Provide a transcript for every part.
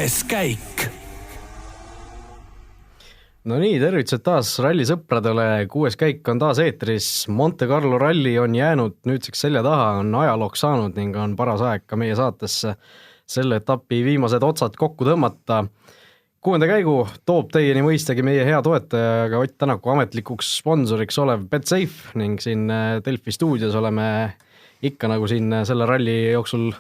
6. käik. No nii, tervitused taas rallisõpradele, 6. käik on taas eetris, Monte Carlo ralli on jäänud nüüdseks selja taha, on ajalooks saanud ning on paras aeg ka meie saatesse selle etapi viimased otsad kokku tõmmata. 6. käigu toob teieni mõistagi meie hea toetajaga Ott Tänaku ametlikuks sponsoriks olev Betsafe ning siin Delfi stuudios oleme ikka nagu siin selle ralli jooksul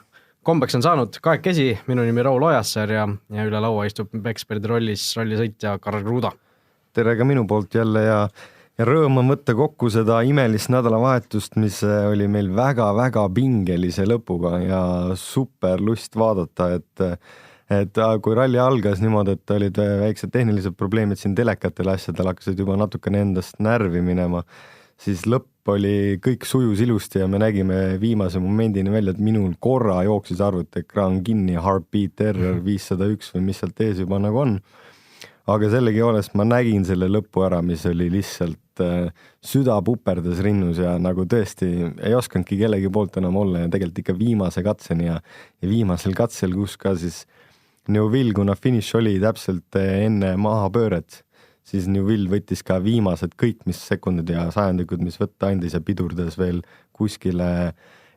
kombeks on saanud kahekesi, minu nimi Raul Ojassaar ja üle laua istub eksperdi rollis rallisõitja Karl Kruda. Tere ka minu poolt jälle ja rõõm on võtta kokku seda imelist nädalavahetust, mis oli meil väga-väga pingelise lõpuga ja super lust vaadata, et kui ralli algas niimoodi, et olid väiksed tehnilised probleemid siin telekatel asjadel, hakkasid juba natukene endast närvi minema, siis lõpp oli, kõik sujus ilusti ja me nägime viimase momendini välja, et minul korra jooksis arvutiekraan kinni, Heartbeat Error 501 või mis sealt ees juba nagu on. Aga sellegi joolest ma nägin selle lõppu ära, mis oli lihtsalt süda puperdas rinnus ja nagu tõesti ei oskanudki kellegi poolt enam olla ja tegelikult ikka viimase katseni ja viimasel katsel, kus ka siis Neuville, kuna finiš oli täpselt enne maha pööret, siis Neuville võttis ka viimased kõik, mis sekundid ja sajandikud, mis võtta andis ja pidurdas veel kuskile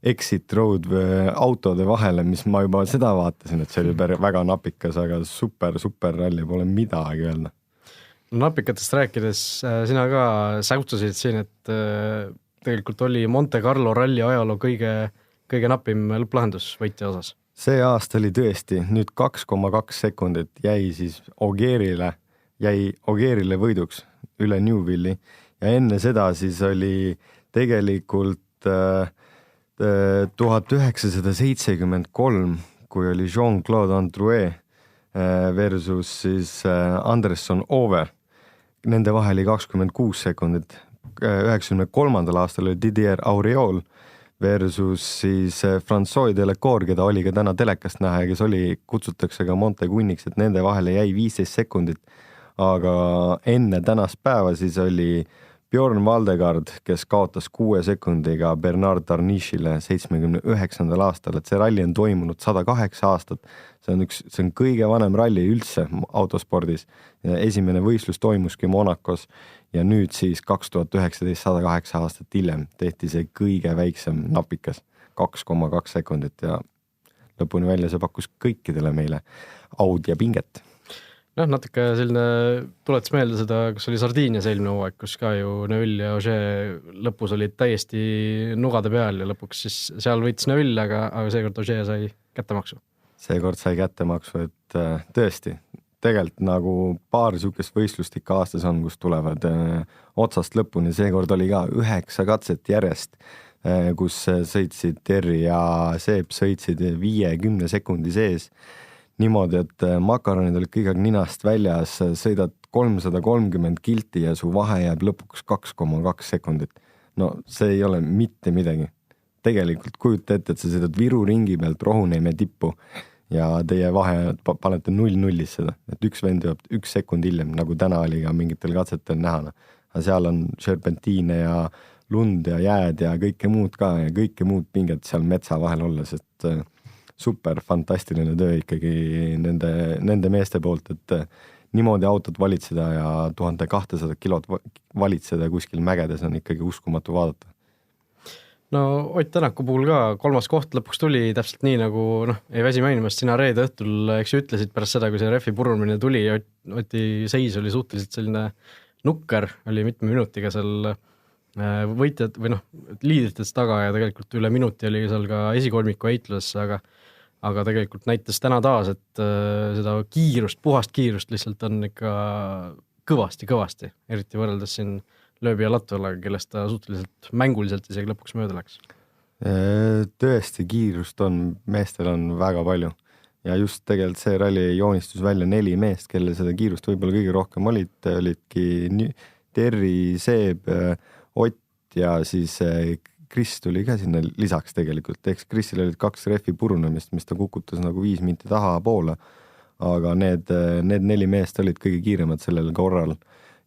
exit road autode vahele, mis ma juba seda vaatasin, et see oli väga napikas, aga super ralli, pole midagi öelda. Napikatest rääkides, sina ka säutsasid siin, et tegelikult oli Monte Carlo ralli ajaloo kõige napim lõpplahendus võitja osas. See aasta oli tõesti, nüüd 2,2 sekundit jäi siis Ogierile võiduks üle Neuville'i ja enne seda siis oli tegelikult 1973, kui oli Jean-Claude Androuet versus siis Anderson Over. Nende vahel oli 26 sekundit. 93. aastal oli Didier Auriol versus siis François Delacour, keda oli ka täna telekast näha ja kes kutsutakse ka Monte kunniks, et nende vahele jäi 15 sekundit. Aga enne tänast päeva siis oli Bjorn Valdegard, kes kaotas 6 sekundiga Bernard Tarnichile 79. aastal, et see ralli on toimunud 108 aastat. See on kõige vanem ralli üldse autospordis. Esimene võistlus toimuski Monacos ja nüüd siis 2019, 108 aastat hiljem tehti see kõige väiksem napikas, 2,2 sekundit ja lõpuni välja see pakkus kõikidele meile aud ja pinget. Natuke selline tuletas meelde seda, kus oli Sardiinias eelmine hooaeg, kus ka ju Neuville ja Ogier lõpus olid täiesti nugade peal ja lõpuks siis seal võitis Neuville, aga seekord Ogier sai kättemaksu. Seekord sai kättemaksu, et tõesti, tegelikult nagu paar sükest võistlust ikka aastas on, kus tulevad otsast lõpuni. Seekord oli ka 9 katset järjest, kus sõitsid Terri ja Seep sõitsid 5-10 sekundi sees. Niimoodi, et makaronid olid kõik ninast väljas, sõidad 330 kilti ja su vahe jääb lõpuks 2,2 sekundit. No see ei ole mitte midagi. Tegelikult kujuta ette, et sa sõidad Viru ringi pealt Rohuneeme tippu ja teie vahe panete 0-0 seda. Et üks vend jääb 1 sekund hiljem, nagu täna oli ka mingitel katsetel näha. Aga seal on serpentiine ja lund ja jääd ja kõike muud ka ja kõike muud pinget seal metsa vahel olles, et super fantastiline töö ikkagi nende meeste poolt, et niimoodi autot valitseda ja 1200 kilot valitseda kuskil mägedes on ikkagi uskumatu vaadata. No Ott Tänaku puhul ka 3. koht lõpuks tuli täpselt nii nagu, ei väsi mainimast, sina reede õhtul, eks ütlesid pärast seda, kui see refi purumine tuli ja Oti seis oli suhteliselt selline nukker, oli mitme minutiga seal võitjad või liidritest taga ja tegelikult üle minuti oli seal ka esikolmiku heitluses, aga tegelikult näitas täna taas, et seda puhast kiirust lihtsalt on ikka kõvasti, eriti võrreldes siin Lööbi ja Latvalaga, kellest ta suhteliselt mänguliselt isegi lõpuks mööda läks. Tõesti, kiirust on, meestel on väga palju ja just tegelikult see ralli joonistus välja 4 meest, kelle seda kiirust võib-olla kõige rohkem olidki Terri, Seeb, Ott ja siis Chris tuli ka sinna lisaks tegelikult, eks Chrisil olid 2 refi purunemist, mis ta kukutas nagu 5 minti taha poole, aga need 4 meest olid kõige kiiremad sellel korral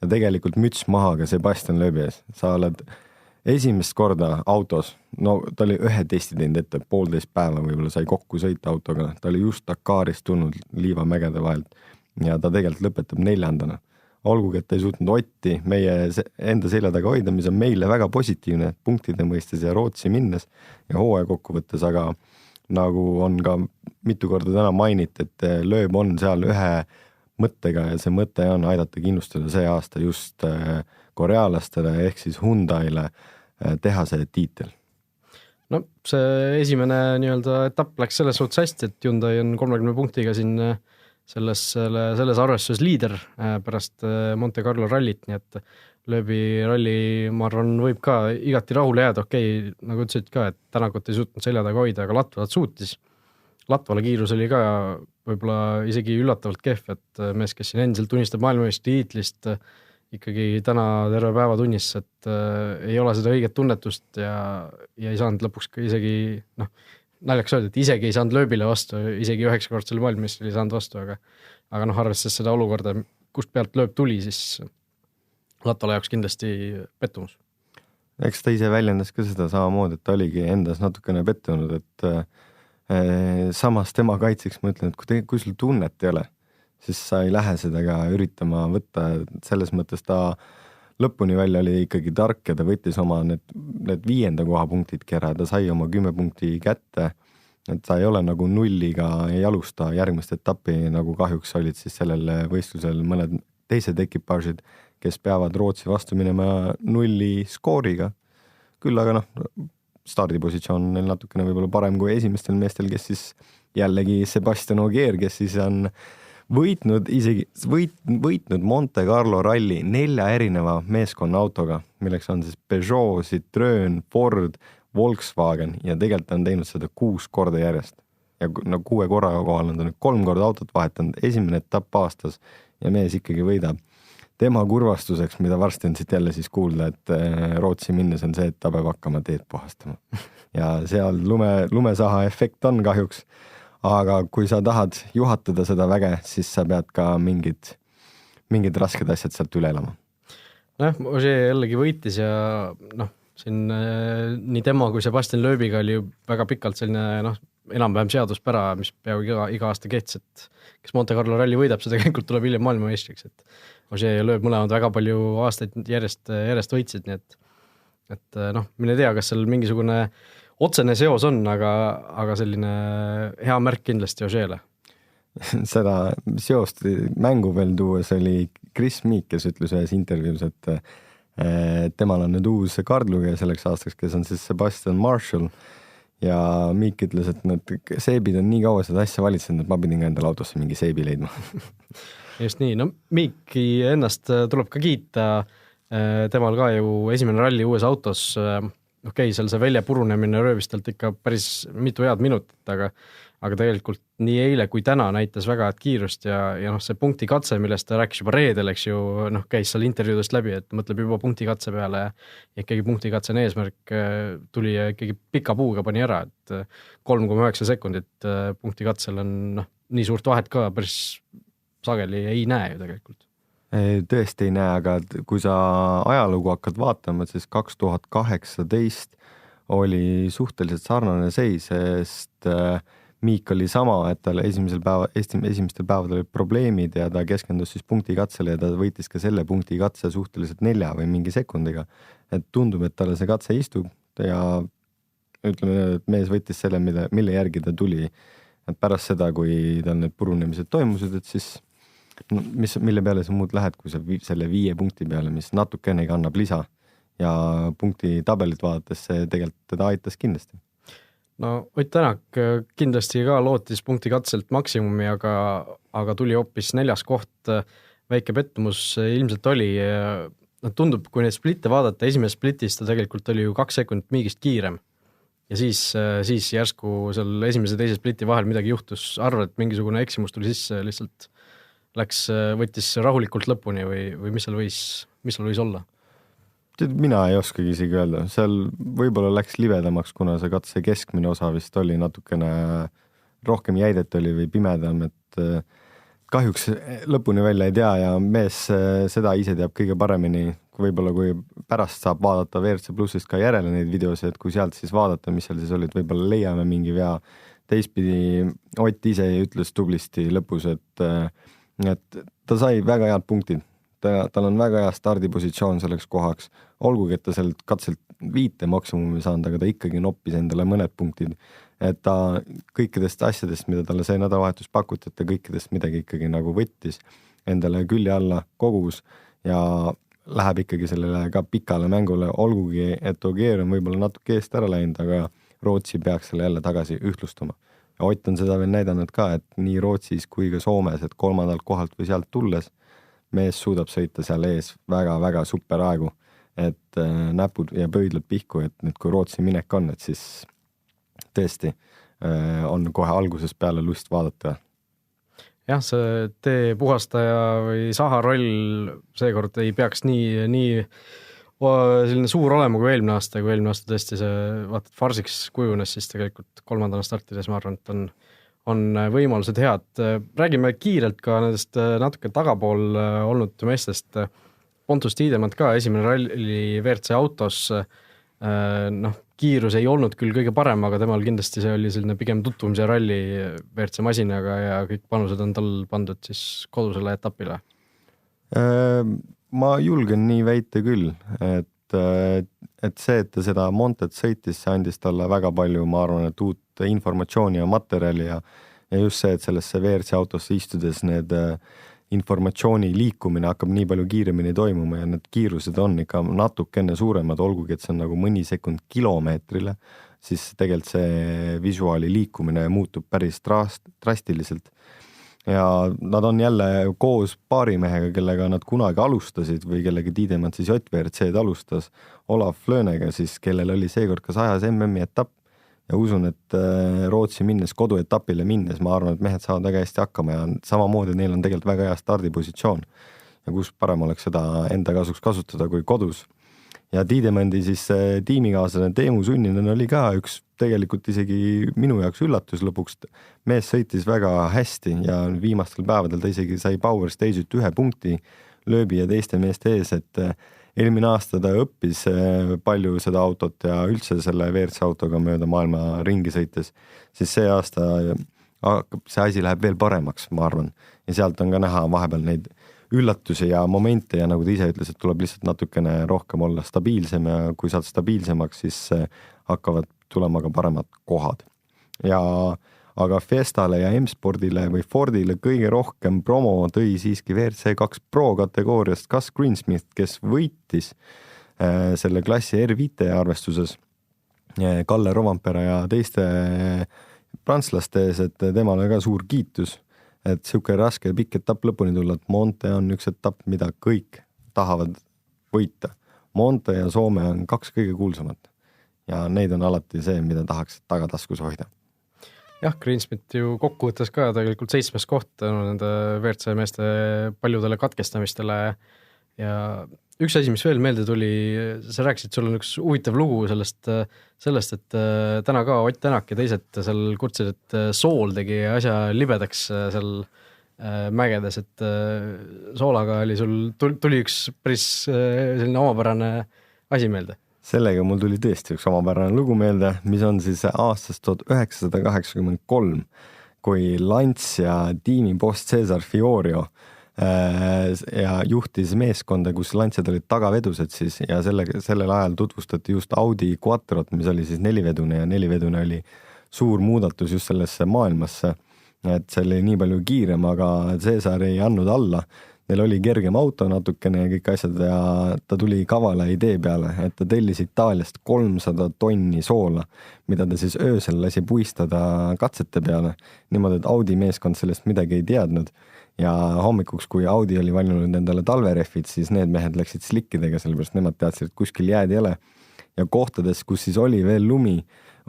ja tegelikult müts maha ka Sebastian Loebi ees. Sa oled esimest korda autos, no ta oli ühe testi teinud ette, 1,5 päeva võib-olla sai kokku sõita autoga, ta oli just Dakarist tulnud Liivamägede vahelt ja ta tegelikult lõpetab 4. Olgugi, et ta ei suutnud Otti meie enda selja taga hoida, mis on meile väga positiivne punktide mõistes ja Rootsi minnes ja hooaja kokkuvõttes, aga nagu on ka mitu korda täna mainit, et Loeb on seal ühe mõttega ja see mõte on aidata kindlustada see aasta just korealastele ehk siis Hyundaile teha see tiitel. No see esimene nii-öelda etapp läks selles suhtes hästi, et Hyundai on 30 punktiga siin selles arvestuses liider pärast Monte Carlo rallit, nii et Loebi ralli, ma arvan, võib ka igati rahule jääda, okei, nagu ütlesid ka, et Tänakut ei suutnud selja taga hoida, aga Latvalat suutis. Latvale kiirus oli ka võib-olla isegi üllatavalt kehv, et mees, kes siin endiselt tunnistab maailmameistri tiitlist, ikkagi täna terve päeva tunnis, et ei ole seda õiget tunnetust ja ei saanud lõpuks ka isegi, naljakas öelda, et isegi ei saanud Loebile vastu, isegi 9-kordsele maailmameistrile ei saanud vastu, aga arvestades seda olukorda, kust pealt Loeb tuli, siis Latvale jaoks kindlasti pettumus. Eks ta ise väljendas ka seda samamoodi, et ta oligi endas natukene pettunud, et samas tema kaitseks ma ütlen, et kui sul tunnet ei ole, siis sa ei lähe seda ka üritama võtta, selles mõttes ta lõpuni välja oli ikkagi tark ja ta võttis oma need 5. koha punktid kera, ta sai oma 10 punkti kätte, et ta ei ole nagu nulliga ei alusta järgmist etappi, nagu kahjuks olid siis sellel võistlusel mõned teised ekipaažid, kes peavad Rootsi vastu minema 0 skooriga. Küll aga stardipositsioon on neil natukene võib-olla parem kui esimestel meestel, kes siis jällegi Sebastian Ogier, kes siis on võitnud Monte Carlo ralli 4 erineva meeskonna autoga, milleks on siis Peugeot, Citroën, Ford, Volkswagen ja tegelikult on teinud seda 6 korda järjest. Ja 6 korra kohal on ta nüüd 3 korda autot vahetanud, esimene etapp aastas ja mees ikkagi võidab. Tema kurvastuseks, mida varsti on siit jälle siis kuulda, et Rootsi minnes on see, et ta peab hakkama teed puhastama. Ja seal lumesaha efekt on kahjuks, aga kui sa tahad juhatada seda väge, siis sa pead ka mingid rasked asjad sealt üle elama. Ogier jällegi võitis ja siin nii tema kui Sebastian Loebiga oli väga pikalt selline enam-vähem seaduspära, mis peaaegu iga aasta kehtis, et kes Monte Carlo ralli võidab, see tegelikult tuleb hiljem maailmameistriks, et Ogier ja Loeb mõlemad väga palju aastaid järjest võitsid, nii et mine tea, kas seal mingisugune otsene seos on, aga selline hea märk kindlasti Ogierile. Seda seost mängu veel tuues oli Chris Meek, kes ütles ühes intervjuus, et temal on nüüd uus kaardlugeja selleks aastaks, kes on siis Sebastian Marshall ja Meek ütles, et need seebid on nii kaua seda asja valitsenud, et ma pidin ka endale autosse mingi seebi leidma. Just nii, Meeki ennast tuleb ka kiita, temal ka ju esimene ralli uues autos, seal see välja purunemine röövis talt ikka päris mitu head minutit, aga tegelikult nii eile kui täna näitas väga head kiirust ja see punktikatse, millest ta rääkis juba reedel, eks ju, käis seal intervjuudest läbi, et mõtleb juba punktikatse peale ja ikkagi punktikatsene eesmärk tuli ja ikkagi pika puuga pani ära, et 3,9 sekundit punktikatsel on nii suurt vahet ka päris sageli ei näe ju tegelikult. Tõesti ei näe, aga kui sa ajalugu hakkad vaatama, siis 2018 oli suhteliselt sarnane seis, sest Miik oli sama, et tal esimestel päevadel olid probleemid ja ta keskendus siis punktikatsele ja ta võitis ka selle punktikatse suhteliselt 4 või mingi sekundiga. Et tundub, et talle see katse istub ja ütleme, et mees võttis selle, mille järgi ta tuli. Et pärast seda, kui tal need purunemised toimusid, et siis mille peale sa muud lähed, kui sa selle 5 punkti peale, mis natukene kannab lisa ja punkti tabelit vaadates see tegelikult teda aitas kindlasti. Ott Tänak kindlasti ka lootis punktikatselt maksimumi, aga tuli hoopis 4. koht, väike pettumus ilmselt oli. Tundub, kui neid splitte vaadata, esimeses splitis ta tegelikult oli ju 2 sekundit Miigist kiirem ja siis järsku seal esimese ja teise spliti vahel midagi juhtus, arvad, et mingisugune eksimus tuli sisse, lihtsalt võttis rahulikult lõpuni või mis seal võis olla? Mina ei oskagi isegi öelda, seal võib-olla läks livedamaks, kuna see katse keskmine osa vist oli natukene rohkem jäidet oli või pimedam, et kahjuks lõpuni välja ei tea ja mees seda ise teab kõige paremini, võib-olla kui pärast saab vaadata WRC Plussist ka järele neid videosid, et kui sealt siis vaadata, mis seal siis olid, võib-olla leiame mingi vea. Teistpidi Ott ise ütles tublisti lõpus, et ta sai väga head punktid. Tal on väga hea stardipositsioon selleks kohaks. Olgugi, et ta sealt katselt 5 maksimumi saanud, aga ta ikkagi noppis endale mõned punktid. Et ta kõikidest asjadest, mida talle see nädalavahetus pakuti, et ta kõikidest midagi ikkagi nagu võttis endale külje alla kogus ja läheb ikkagi sellele ka pikale mängule, olgugi, et Ogier on võib-olla natuke eest ära läinud, aga Rootsi peaks selle jälle tagasi ühtlustama. Ja Ott on seda veel näidanud ka, et nii Rootsis kui ka Soomes, et 3. kohalt või sealt tulles mees suudab sõita seal ees väga-väga super aegu, et näpud ja pöidlad pihku, et nüüd kui Rootsi minek on, et siis tõesti on kohe algusest peale lust vaadata. Jah, see tee puhastaja või saha roll seekord ei peaks nii selline suur olema kui eelmine aasta, tõesti see vaatad farsiks kujunes, siis tegelikult 3. startides ma arvan, et on võimalused head. Räägime kiirelt ka nendest natuke tagapool olnud meestest. Pontus Tiidemand ka esimene ralli WRC autos, kiirus ei olnud küll kõige parem, aga temal kindlasti see oli selline pigem tutvumise ralli WRC masinaga ja kõik panused on tal pandud siis kodusele etapile. Ma julgen nii väita küll, et see, et ta seda Montet sõitis, see andis talle väga palju, ma arvan, et uut informatsiooni ja materjali ja just see, et sellesse WRC autosse istudes need informatsiooni liikumine hakkab nii palju kiiremini toimuma ja need kiirused on ikka natukene suuremad, olgugi, et see on nagu mõni sekund kilomeetrile, siis tegelikult see visuaali liikumine muutub päris drastiliselt. Ja nad on jälle koos paarimehega, kellega nad kunagi alustasid või kellega Tiidemand siis JWRC-d alustas, Olav Flönega siis, kellel oli seekord ka 100 MM-i etapp ja usun, et Rootsi minnes, koduetapile minnes, ma arvan, et mehed saavad väga hästi hakkama ja samamoodi neil on tegelikult väga hea stardipositsioon ja kus parem oleks seda enda kasuks kasutada kui kodus. Ja Tiidemandi siis tiimikaaslane Teemu Sunninen oli ka üks tegelikult isegi minu jaoks üllatus lõpuks. Mees sõitis väga hästi ja viimastel päevadel ta isegi sai Power Stage'it 1 punkti lööbi ja teiste meeste ees, et eelmine aasta ta õppis palju seda autot ja üldse selle WRC autoga mööda maailma ringi sõites, siis see aasta see asi läheb veel paremaks, ma arvan. Ja sealt on ka näha vahepeal neid üllatusi ja momente ja nagu ta ise ütles, et tuleb lihtsalt natukene rohkem olla stabiilsem ja kui saad stabiilsemaks, siis hakkavad tulema ka paremad kohad. Aga Fiestale ja M-Spordile või Fordile kõige rohkem promo tõi siiski WRC 2 Pro kategooriast Gus Greensmith, kes võitis selle klassi R5 arvestuses Kalle Rovampere ja teiste prantslaste ees, et temale ka suur kiitus, et siuke raske pikk etapp lõpuni tulla, et Monte on üks etapp, mida kõik tahavad võita. Monte ja Soome on 2 kõige kuulsamat ja neid on alati see, mida tahaks tagataskus hoida. Jah, Greensmith ju kokkuvõttes ka tegelikult 7. koht nende WRC meeste paljudele katkestamistele ja üks asi, mis veel meelde tuli, sa rääkisid, sul on üks huvitav lugu sellest, et täna ka Ott Tänak ja teised seal kurtsid, et sool tegi asja libedaks seal mägedes, et soolaga oli tuli üks päris selline omapärane asi meelde. Sellega mul tuli tõesti üks omapärane lugu meelde, mis on siis aastast 1983, kui Lants ja tiimiboss Cesar Fiorio ja juhtis meeskonda, kus Lantsed olid tagavedused siis ja sellel ajal tutvustati just Audi Quattrot, mis oli siis 4-vedune ja 4-vedune oli suur muudatus just sellesse maailmasse, et see oli nii palju kiirem, aga Cesar ei andnud alla. Neil oli kergem auto natukene ja kõik asjad ja ta tuli kavala idee peale, et ta tellis Itaaliast 300 tonni soola, mida ta siis öösel lasi puistada katsete peale. Niimoodi, et Audi meeskond sellest midagi ei teadnud ja hommikuks, kui Audi oli valinud endale talverehvid, siis need mehed läksid slikkidega, sellepärast nemad teadsid, et kuskil jääd ei ole. Ja kohtades, kus siis oli veel lumi,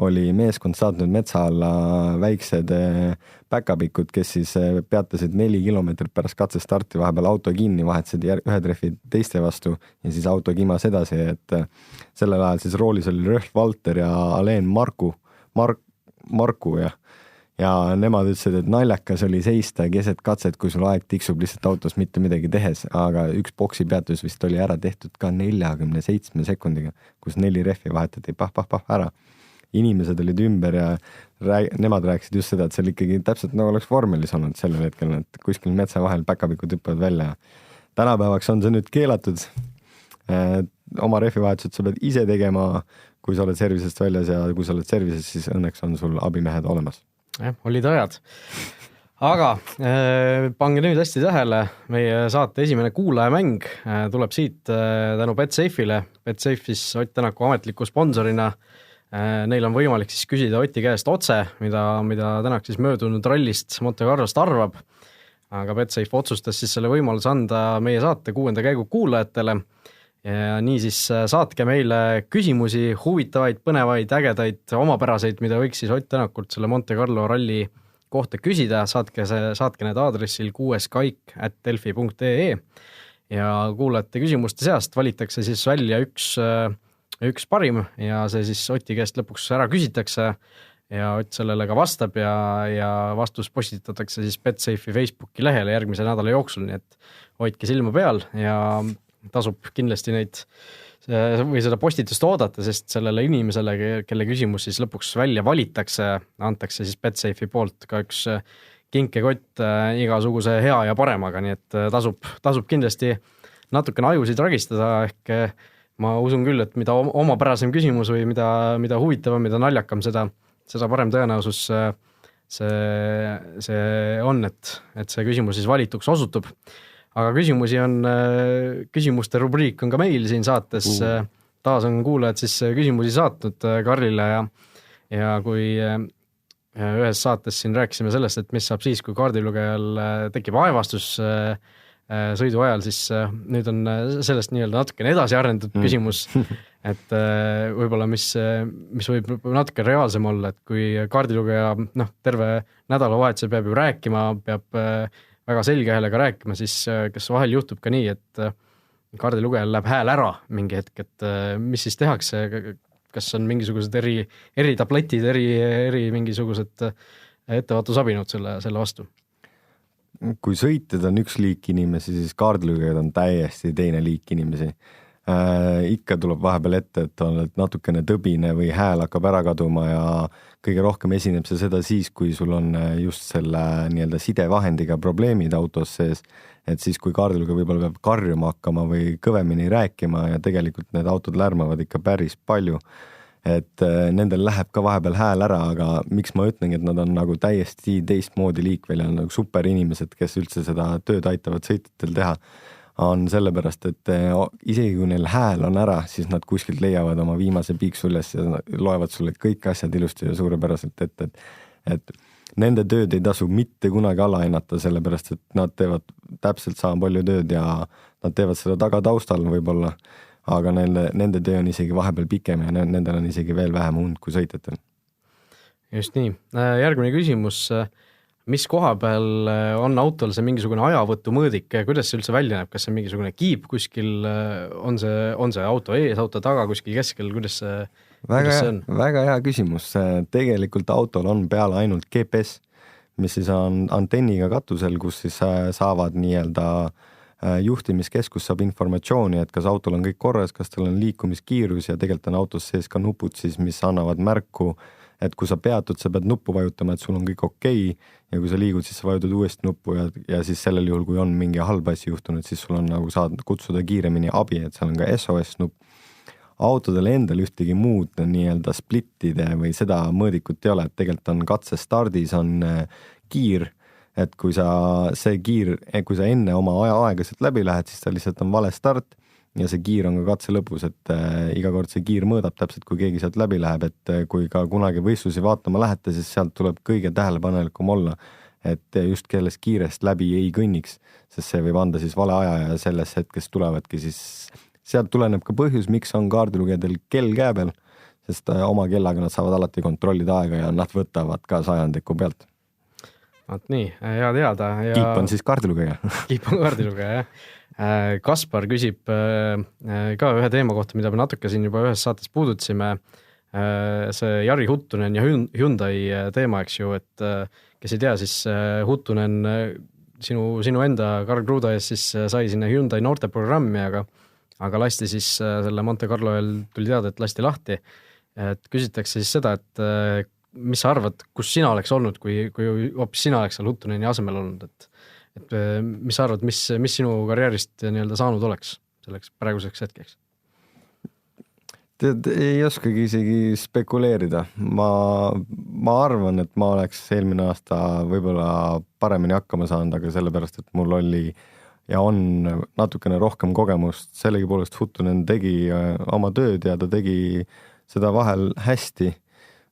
oli meeskond saatnud metsa alla väiksed päkapikud, kes siis peatasid 4 kilomeetrit pärast katsestarti, vahepeal auto kinni, vahetasid ühe treffi teiste vastu ja siis auto kimas edasi, et sellel ajal siis roolis oli Röhl Valter ja Alain Marku ja nemad ütlesid, et naljakas oli seista keset katset, kui sul aeg tiksub lihtsalt autos mitte midagi tehes, aga üks boksi peatus vist oli ära tehtud ka 47 sekundiga, kus 4 rehvi vahetati pah ära. Inimesed olid ümber ja nemad rääkisid just seda, et see oli ikkagi täpselt nagu oleks vormelis olnud sellel hetkel, et kuskil metsa vahel päkapikud hüppavad välja. Tänapäevaks on see nüüd keelatud. Oma rehvivahetused sa pead ise tegema, kui sa oled servisest väljas ja kui sa oled servises, siis õnneks on sul abimehed olemas. Olid ajad. Aga pange nüüd hästi tähele, meie saate esimene kuulajamäng tuleb siit tänu Betsafe'ile. Betsafe'is Ott Tänaku ametliku sponsorina. Neil on võimalik siis küsida Oti käest otse, mida Tänak siis möödunud rallist Monte Carlost arvab. Aga Betsafe otsustas siis selle võimaluse anda meie saate 6. käigu kuulajatele. Ja nii siis saatke meile küsimusi, huvitavaid, põnevaid, ägedaid, omapäraseid, mida võiks siis Ott Tänakult selle Monte Carlo ralli kohta küsida. Saatke need aadressil 6kaik@delfi.ee ja kuulajate küsimuste seast valitakse siis välja üks parim ja see siis Oti käest lõpuks ära küsitakse ja Ott sellele ka vastab ja vastus postitatakse siis Betsafe'i Facebooki lehele järgmise nädala jooksul, nii et hoidke silma peal ja tasub kindlasti neid või seda postitust oodata, sest sellele inimesele, kelle küsimus siis lõpuks välja valitakse, antakse siis Betsafe'i poolt ka üks kinkekott igasuguse hea ja paremaga, nii et tasub kindlasti natukene ajusid ragistada, ehk ma usun küll, et mida omapärasem küsimus või mida huvitavam, mida naljakam, seda parem tõenäosus see on, et see küsimus siis valituks osutub. Aga küsimuste rubriik on ka meil siin saates. Taas on kuulajad siis küsimusi saatnud Karlile ja kui ühes saates siin rääkisime sellest, et mis saab siis, kui kaardilugejal tekib aevastus sõidu ajal, siis nüüd on sellest nii-öelda natukene edasi arendatud küsimus, et võib-olla mis võib natuke reaalsem olla, et kui kaardilugeja terve nädalavahetuse peab ju rääkima, peab väga selge häälega rääkima, siis kas vahel juhtub ka nii, et kaardilugejal läheb hääl ära mingi hetk, et mis siis tehakse, kas on mingisugused eri tabletid, eri mingisugused ettevaatusabinud selle vastu? Kui sõitjad on üks liik inimesi, siis kaardilugejad on täiesti teine liik inimesi. Ikka tuleb vahepeal ette, et on natukene tõbine või hääl hakkab ära kaduma ja kõige rohkem esineb see seda siis, kui sul on just selle nii-öelda sidevahendiga probleemid autos sees, et siis kui kaardilugeja võib-olla peab karjuma hakkama või kõvemini rääkima ja tegelikult need autod lärmavad ikka päris palju, et nendel läheb ka vahepeal hääl ära, aga miks ma ütlengi, et nad on nagu täiesti teistmoodi liik veel, on nagu super inimesed, kes üldse seda tööd aitavad sõitjatel teha, on sellepärast, et isegi kui neil hääl on ära, siis nad kuskilt leiavad oma viimase piiksu üles ja loevad sulle kõik asjad ilusti ja suurepäraselt ette, et nende tööd ei tasu mitte kunagi alahinnata, sellepärast, et nad teevad täpselt sama palju tööd ja nad teevad seda tagataustal võib-olla, aga nende töö on isegi vahepeal pikem ja nendel on isegi veel vähem und kui sõitjatel. Just nii. Järgmine küsimus, mis koha peal on autol see mingisugune ajavõtu mõõdik, kuidas see üldse välja näeb, kas see mingisugune kiip kuskil, on see auto ees, auto taga kuskil keskel, kuidas see on? Väga hea küsimus, tegelikult autol on peal ainult GPS, mis siis on antenniga katusel, kus siis saavad nii-öelda juhtimiskeskus saab informatsiooni, et kas autol on kõik korras, kas tal on liikumiskiirus ja tegelikult on autos sees ka nupud siis, mis annavad märku, et kui sa peatud, sa pead nuppu vajutama, et sul on kõik okei ja kui sa liigud, siis sa vajutad uuesti nuppu ja siis sellel juhul, kui on mingi halb asi juhtunud, siis sul on nagu saad kutsuda kiiremini abi, et seal on ka SOS nupp. Autodel endal ühtegi muud nii-öelda splittide või seda mõõdikut ei ole, et tegelikult on katsestardis on kiir, et kui sa enne oma aegaselt läbi lähed, siis ta lihtsalt on vale start ja see kiir on ka katse lõpus, et iga kord see kiir mõõdab täpselt, kui keegi sealt läbi läheb, et kui ka kunagi võistlusi vaatama lähete, siis sealt tuleb kõige tähelepanelikum olla, et just kellest kiirest läbi ei kõnniks, sest see võib anda siis vale aja ja selles hetkes tulevadki siis, sealt tuleneb ka põhjus, miks on kaardilugejadel kell käe peal, sest oma kellaga nad saavad alati kontrollida aega ja nad võtavad ka sajandiku pealt. Vaat nii, hea teada. Kiip on siis kaardilugeja. Kiip on kaardilugeja, jah. Kaspar küsib ka ühe teema kohta, mida me natuke siin juba ühes saates puudutasime. see Jari Huttunen ja Hyundai teema, eks ju, et kes ei tea, siis Huttunen sinu enda Karl Kruda ees siis sai sinna Hyundai noorteprogrammi, aga lasti siis selle Monte Carlo ajal tuli teada, et lasti lahti. Et küsitakse siis seda, et mis sa arvad, kus sina oleks olnud, kui hoopis sina oleks seal Huttuneni asemel olnud, et mis sa arvad, mis sinu karjäärist nii-öelda saanud oleks selleks praeguseks hetkeks? Tead, ei oskagi isegi spekuleerida. Ma arvan, et ma oleks eelmine aasta võib-olla paremini hakkama saanud, aga sellepärast, et mul oli ja on natukene rohkem kogemust. Sellegi poolest Huttunen tegi oma tööd ja ta tegi seda vahel hästi.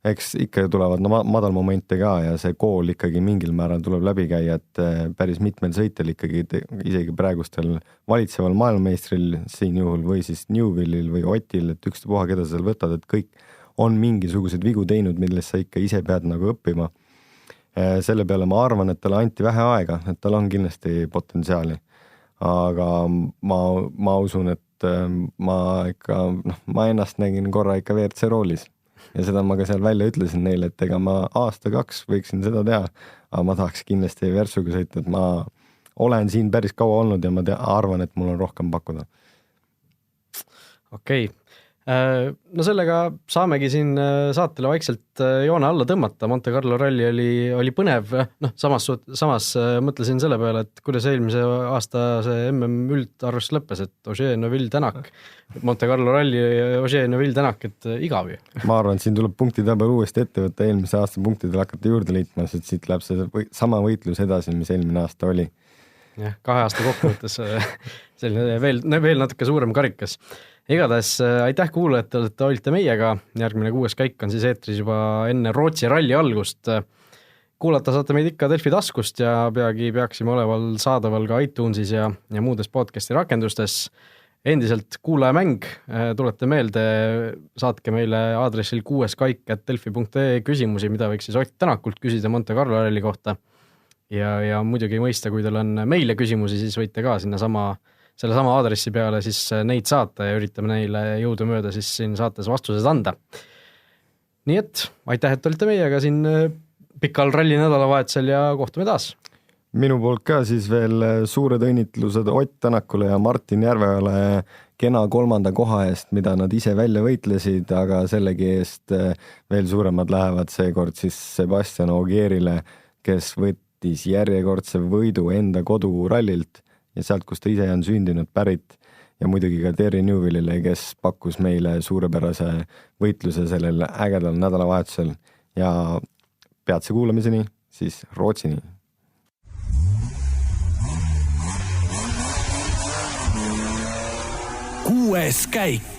Eks ikka tulevad madalmomente ka ja see kool ikkagi mingil määral tuleb läbi käia, et päris mitmel sõitel ikkagi isegi praegustel valitseval maailmameistril siin juhul või siis Newville'il või Otil, et ükstapuha, keda sa seal võtad, et kõik on mingisugused vigu teinud, millest sa ikka ise pead nagu õppima. Selle peale ma arvan, et talle anti vähe aega, et tal on kindlasti potentsiaali. Aga ma usun, et ma ennast nägin korra ikka WRC roolis ja seda ma ka seal välja ütlesin neile, et ega ma aasta-2 võiksin seda teha, aga ma tahaks kindlasti Versuga sõita, et ma olen siin päris kaua olnud ja ma arvan, et mul on rohkem pakkuda. Okei. No sellega saamegi siin saatele vaikselt joone alla tõmmata. Monte Carlo ralli oli põnev. Samas mõtlesin selle peale, et kuidas eelmise aasta see MM üldarvust lõppes, et Ogier, Neuville, Tänak. Monte Carlo ralli, Ogier, Neuville, Tänak, et igav ju. Ma arvan, et siin tuleb punktitabel uuesti ette võtta, eelmise aasta punktidel hakata juurde liitma, sest siit läheb see sama võitlus edasi, mis eelmine aasta oli. Jah, 2 aasta kokkuvõttes selline veel natuke suurem karikas. Igatahes aitäh kuulajatele, et olite meiega. Järgmine 6. käik on siis eetris juba enne Rootsi ralli algust. Kuulata saate meid ikka Delfi taskust ja peagi peaksime oleval saadaval ka iTunesis ja muudes podcasti rakendustes. Endiselt kuulajamäng, tulete meelde, saatke meile aadressil 6kaik@delfi.ee küsimusi, mida võiks siis Ott Tänakult küsida Monte Carlo ralli kohta. Ja muidugi mõista, kui teil on meile küsimusi, siis võite ka selle sama aadressi peale siis neid saata ja üritame neile jõudumööda siis siin saates vastused anda. Nii et aitäh, et olite meiega siin pikal ralli nädalavahetusel ja kohtume taas. Minu poolt ka siis veel suured õnnitlused Ott Tänakule ja Martin Järveole kena 3. koha eest, mida nad ise välja võitlesid, aga sellegi eest veel suuremad lähevad seekord siis Sebastian Ogierile, kes võttis järjekordse võidu enda kodurallilt ja sealt, kus ta ise on sündinud pärit ja muidugi ka Terry Newville'ile, kes pakkus meile suurepärase võitluse sellel ägedal nädalavahetusel ja peatse kuulamiseni siis Rootsini. 6. käik.